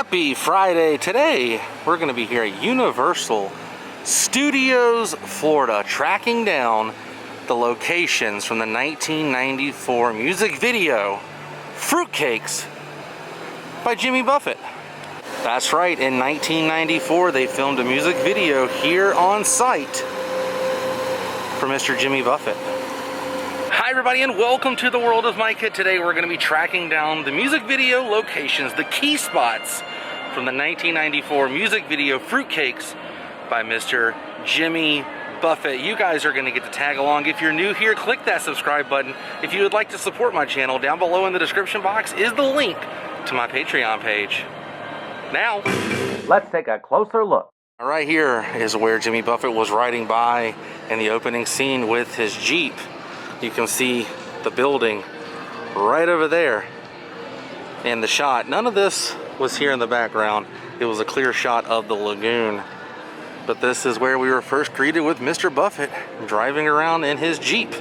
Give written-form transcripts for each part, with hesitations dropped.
Happy Friday. Today we're going to be here at Universal Studios, Florida, tracking down the locations from the 1994 music video Fruitcakes by Jimmy Buffett. That's right, in 1994 they filmed a music video here on site for Mr. Jimmy Buffett. Hi everybody and welcome to the World of Micah. Today we're going to be tracking down the music video locations, the key spots from the 1994 music video Fruitcakes by Mr. Jimmy Buffett. You guys are going to get to tag along. If you're new here, click that subscribe button. If you would like to support my channel, down below in the description box is the link to my Patreon page. Now, let's take a closer look. Right here is where Jimmy Buffett was riding by in the opening scene with his Jeep. You can see the building right over there and the shot. None of this was here in the background. It was a clear shot of the lagoon. But this is where we were first greeted with Mr. Buffett driving around in his Jeep.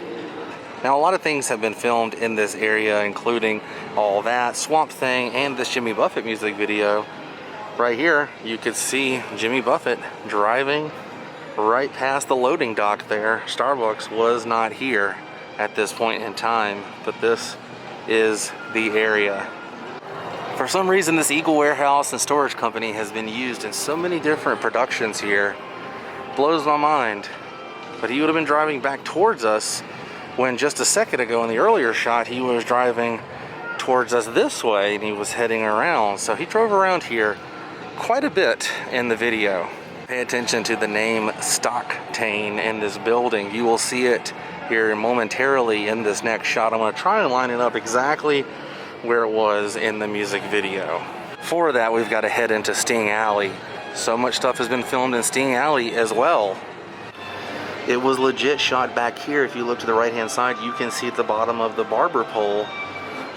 Now, a lot of things have been filmed in this area, including all that, Swamp Thing, and this Jimmy Buffett music video. Right here, you could see Jimmy Buffett driving right past the loading dock there. Starbucks was not here at this point in time, but this is the area. For some reason, this Eagle Warehouse and Storage Company has been used in so many different productions here. Blows my mind. But he would have been driving back towards us when just a second ago in the earlier shot, he was driving towards us this way and he was heading around. So he drove around here quite a bit in the video. Pay attention to the name Stocktane in this building. You will see it here momentarily in this next shot. I'm going to try and line it up exactly where it was in the music video. For that, we've got to head into Sting Alley. So much stuff has been filmed in Sting Alley as well. It was legit shot back here. If you look to the right hand side, you can see at the bottom of the barber pole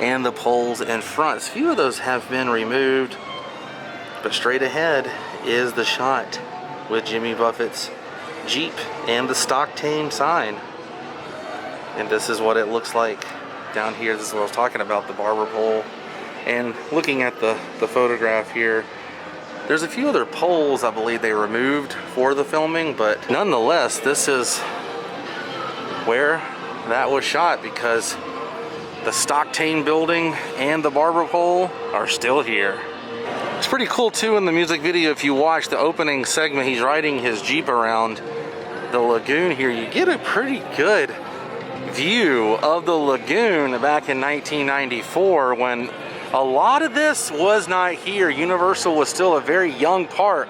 and the poles in front. A few of those have been removed, but straight ahead is the shot with Jimmy Buffett's Jeep and the Stocktane sign. And this is what it looks like down here. This is what I was talking about, the barber pole. And looking at the photograph here, there's a few other poles I believe they removed for the filming, but nonetheless, this is where that was shot because the Stocktane building and the barber pole are still here. It's pretty cool too in the music video. If you watch the opening segment, he's riding his Jeep around the lagoon here. You get a pretty good view of the lagoon back in 1994 when a lot of this was not here. Universal was still a very young park.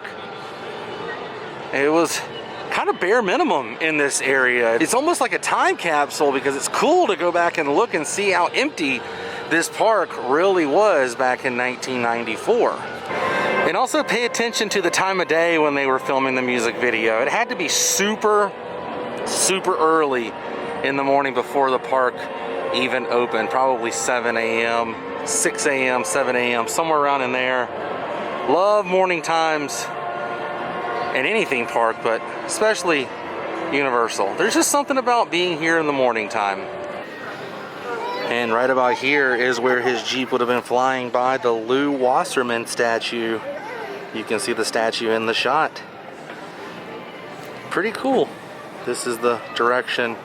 It was kind of bare minimum in this area. It's almost like a time capsule because it's cool to go back and look and see how empty this park really was back in 1994. And also pay attention to the time of day when they were filming the music video. It had to be super early in the morning before the park even opened, probably 7 a.m., 6 a.m., 7 a.m., somewhere around in there. Love morning times in any theme park, but especially Universal. There's just something about being here in the morning time. And right about here is where his Jeep would have been flying by the Lou Wasserman Statue. You can see the statue in the shot. Pretty cool. This is the direction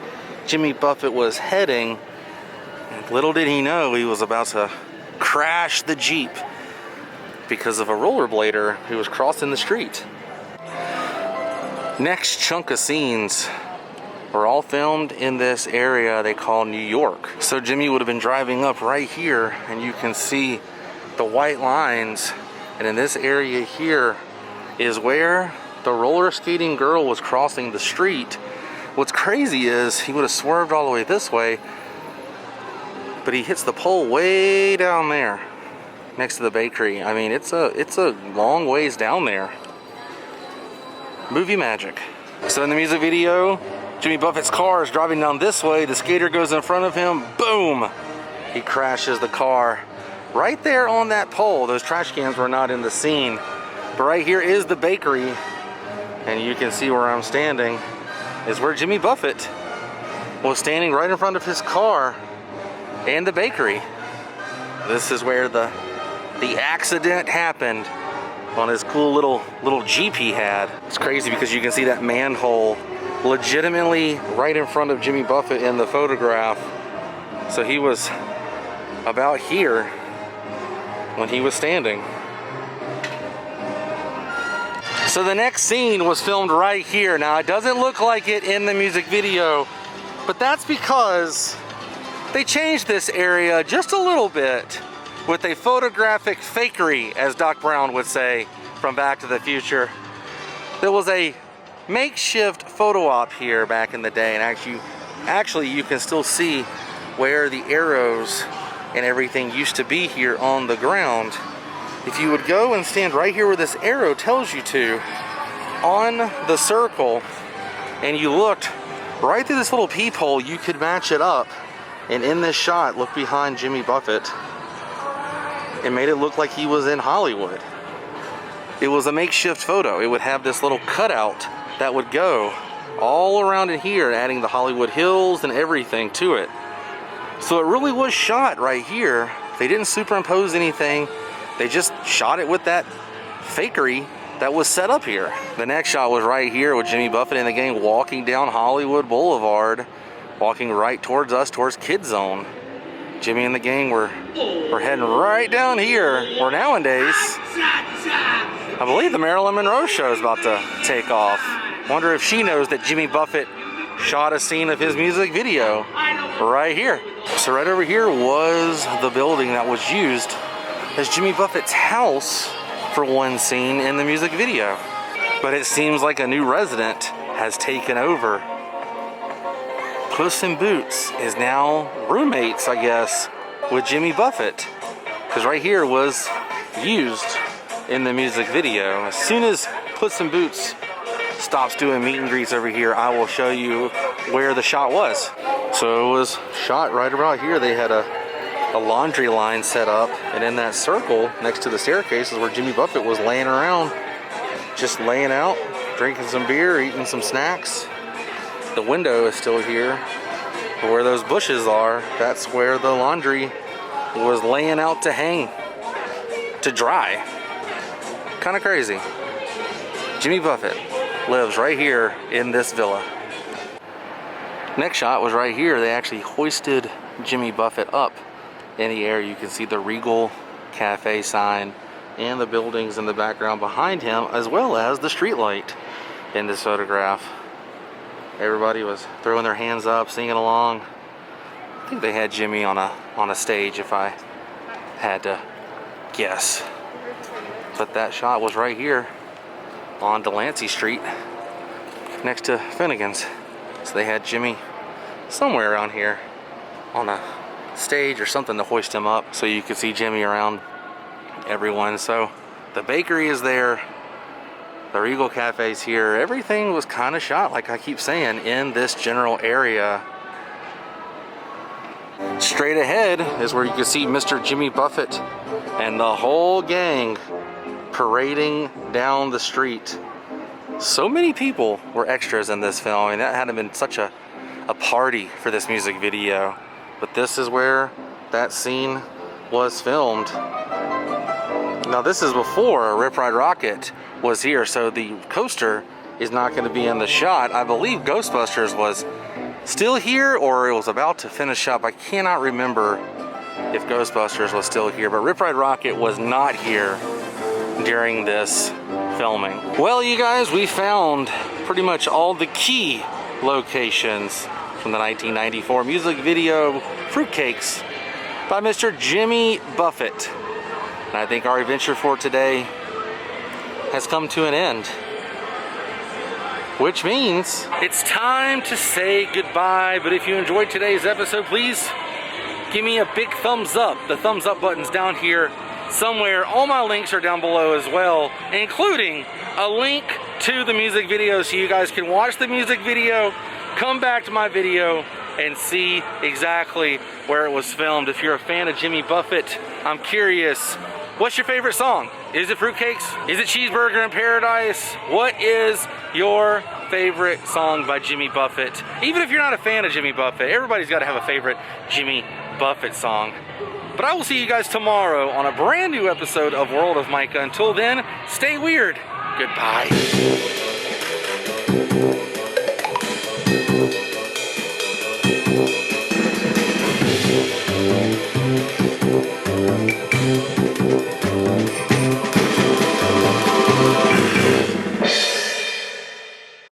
Jimmy Buffett was heading. Little did he know he was about to crash the Jeep because of a rollerblader who was crossing the street. Next chunk of scenes were all filmed in this area they call New York. So Jimmy would have been driving up right here and you can see the white lines. And in this area here is where the roller skating girl was crossing the street. What's crazy is he would have swerved all the way this way, but he hits the pole way down there next to the bakery. I mean, it's a long ways down there. Movie magic. So in the music video, Jimmy Buffett's car is driving down this way. The skater goes in front of him. Boom! He crashes the car right there on that pole. Those trash cans were not in the scene. But right here is the bakery. And you can see where I'm standing is where Jimmy Buffett was standing right in front of his car and the bakery. This is where the the accident happened on his cool little Jeep he had. It's crazy because you can see that manhole legitimately right in front of Jimmy Buffett in the photograph. So he was about here when he was standing. So the next scene was filmed right here. Now it doesn't look like it in the music video, but that's because they changed this area just a little bit with a photographic fakery, as Doc Brown would say from Back to the Future. There was a makeshift photo op here back in the day, and actually you can still see where the arrows and everything used to be here on the ground. If you would go and stand right here where this arrow tells you to, on the circle, and you looked right through this little peephole, you could match it up. And in this shot, look behind Jimmy Buffett. It made it look like he was in Hollywood. It was a makeshift photo. It would have this little cutout that would go all around in here, adding the Hollywood Hills and everything to it. So it really was shot right here. They didn't superimpose anything. They just shot it with that fakery that was set up here. The next shot was right here with Jimmy Buffett and the gang walking down Hollywood Boulevard, walking right towards us, towards Kid Zone. Jimmy and the gang were heading right down here, where nowadays, I believe the Marilyn Monroe show is about to take off. Wonder if she knows that Jimmy Buffett shot a scene of his music video right here. So right over here was the building that was used as Jimmy Buffett's house for one scene in the music video. But it seems like a new resident has taken over. Puss in Boots is now roommates, I guess, with Jimmy Buffett. Because right here was used in the music video. As soon as Puss in Boots stops doing meet and greets over here, I will show you where the shot was. So it was shot right about here. They had a laundry line set up, and in that circle next to the staircase is where Jimmy Buffett was laying around, just laying out, drinking some beer, eating some snacks. The window is still here. Where those bushes are, that's where the laundry was laying out to hang, to dry. Kind of crazy. Jimmy Buffett lives right here in this villa. Next shot was right here. They actually hoisted Jimmy Buffett up in the air. You can see the Regal Cafe sign and the buildings in the background behind him, as well as the street light in this photograph. Everybody was throwing their hands up, singing along. I think they had Jimmy on a stage, if I had to guess. But that shot was right here on Delancey Street, next to Finnegan's. So they had Jimmy somewhere around here on a stage or something to hoist him up, so you could see Jimmy around everyone. So the bakery is there. The Regal Cafe's here. Everything was kind of shot, like I keep saying, in this general area. Straight ahead is where you can see Mr. Jimmy Buffett and the whole gang parading down the street. So many people were extras in this film. I mean, that hadn't been such a party for this music video. But this is where that scene was filmed. Now this is before Rip Ride Rockit was here, so the coaster is not going to be in the shot. I believe Ghostbusters was still here, or it was about to finish up. I cannot remember if Ghostbusters was still here, but Rip Ride Rockit was not here during this filming. Well, you guys, we found pretty much all the key locations from the 1994 music video Fruitcakes by Mr. Jimmy Buffett. And I think our adventure for today has come to an end, which means it's time to say goodbye. But if you enjoyed today's episode, please give me a big thumbs up. The thumbs up button's down here somewhere. All my links are down below as well, including a link to the music video so you guys can watch the music video, come back to my video, and see exactly where it was filmed. If you're a fan of Jimmy Buffett, I'm curious, what's your favorite song? Is it Fruitcakes? Is it Cheeseburger in Paradise? What is your favorite song by Jimmy Buffett? Even if you're not a fan of Jimmy Buffett, everybody's got to have a favorite Jimmy Buffett song. But I will see you guys tomorrow on a brand new episode of World of Micah. Until then, stay weird. Goodbye.